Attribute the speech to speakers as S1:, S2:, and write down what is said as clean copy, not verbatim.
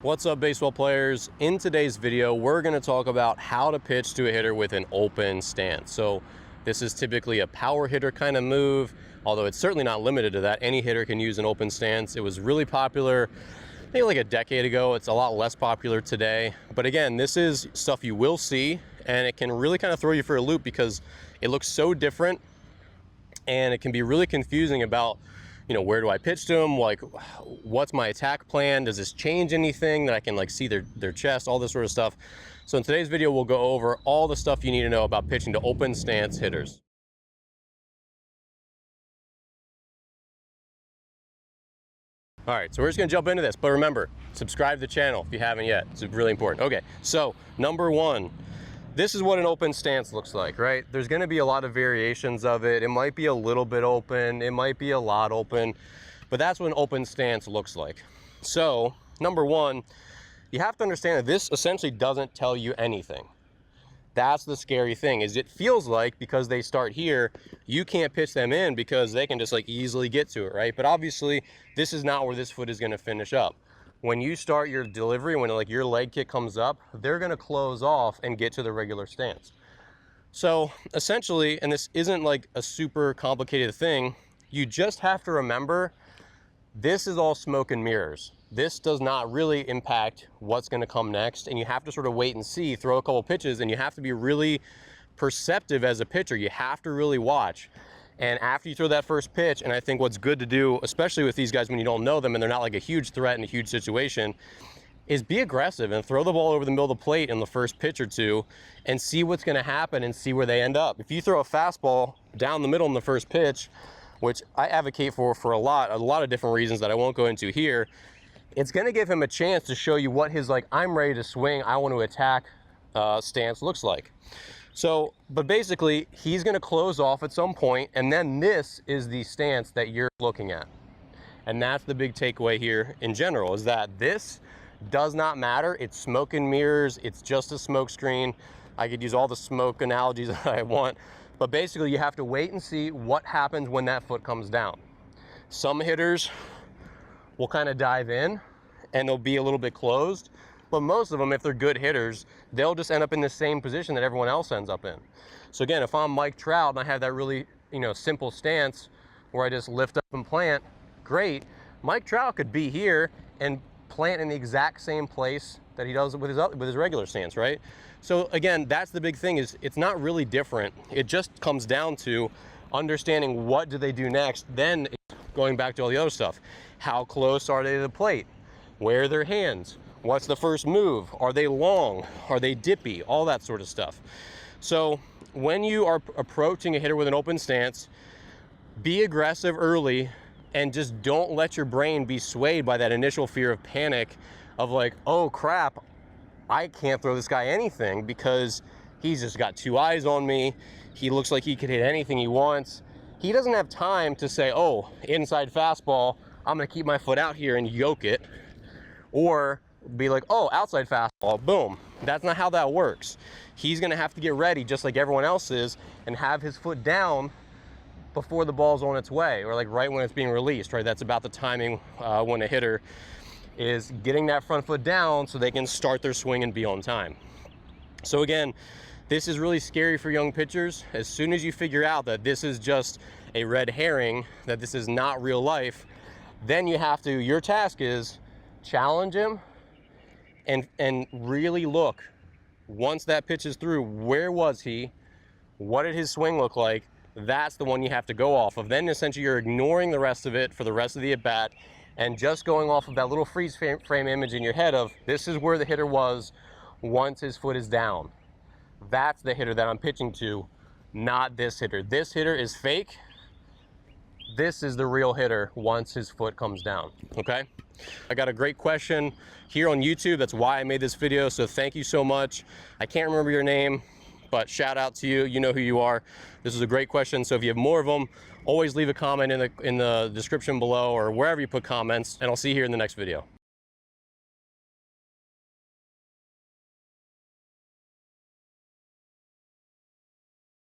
S1: What's up, baseball players? In today's video, we're going to talk about how to pitch to a hitter with an open stance. So this is typically a power hitter kind of move, although it's certainly not limited to that. Any hitter can use an open stance. It was really popular, I think, like a decade ago. It's a lot less popular today. But again, this is stuff you will see, and it can really kind of throw you for a loop because it looks so different, and it can be really confusing about, where do I pitch to them? Like, what's my attack plan? Does this change anything that I can like see their chest, all this sort of stuff. So in today's video, we'll go over all the stuff you need to know about pitching to open stance hitters. All right, so we're just gonna jump into this, but remember, subscribe to the channel if you haven't yet. It's really important. Okay, so number one, this is what an open stance looks like, right? There's going to be a lot of variations of it. It might be a little bit open, it might be a lot open, but that's what an open stance looks like. So, number one, you have to understand that this essentially doesn't tell you anything. That's the scary thing, is it feels like because they start here, you can't pitch them in because they can just like easily get to it, right? But obviously, this is not where this foot is going to finish up. When you start your delivery, when like your leg kick comes up, they're going to close off and get to the regular stance. So essentially, and this isn't like a super complicated thing, you just have to remember this is all smoke and mirrors. This does not really impact what's going to come next, and you have to sort of wait and see, throw a couple pitches, and you have to be really perceptive as a pitcher. You have to really watch. And after you throw that first pitch, and I think what's good to do, especially with these guys when you don't know them and they're not like a huge threat in a huge situation, is be aggressive and throw the ball over the middle of the plate in the first pitch or two and see what's going to happen and see where they end up. If you throw a fastball down the middle in the first pitch, which I advocate for a lot of different reasons that I won't go into here, it's going to give him a chance to show you what his like, I'm ready to swing, I want to attack stance looks like. So, but basically, he's going to close off at some point, and then this is the stance that you're looking at. And that's the big takeaway here in general, is that this does not matter. It's smoke and mirrors. It's just a smoke screen. I could use all the smoke analogies that I want, but basically you have to wait and see what happens when that foot comes down. Some hitters will kind of dive in, and they'll be a little bit closed. But most of them, if they're good hitters, they'll just end up in the same position that everyone else ends up in. So again, if I'm Mike Trout and I have that really, simple stance where I just lift up and plant, great. Mike Trout could be here and plant in the exact same place that he does with his regular stance, right? So again, that's the big thing, is it's not really different. It just comes down to understanding what do they do next, then going back to all the other stuff. How close are they to the plate? Where are their hands? What's the first move? Are they long? Are they dippy? All that sort of stuff. So when you are approaching a hitter with an open stance, be aggressive early and just don't let your brain be swayed by that initial fear of panic of like, oh crap, I can't throw this guy anything because he's just got two eyes on me. He looks like he could hit anything he wants. He doesn't have time to say, oh, inside fastball, I'm going to keep my foot out here and yoke it. Or be like, oh, outside fastball, boom. That's not how that works. He's going to have to get ready just like everyone else is and have his foot down before the ball's on its way, or like right when it's being released, right? That's about the timing when a hitter is getting that front foot down so they can start their swing and be on time. So again, this is really scary for young pitchers. As soon as you figure out that this is just a red herring, that this is not real life, then you have to, your task is challenge him and really look, once that pitch is through, where was he? What did his swing look like? That's the one you have to go off of. Then essentially you're ignoring the rest of it for the rest of the at-bat and just going off of that little freeze frame image in your head of this is where the hitter was once his foot is down. That's the hitter that I'm pitching to, not this hitter. This hitter is fake. This is the real hitter once his foot comes down, okay? I got a great question here on YouTube. That's why I made this video, so thank you so much. I can't remember your name, but shout out to you. You know who you are. This is a great question, so if you have more of them, always leave a comment in the description below or wherever you put comments, and I'll see you here in the next video.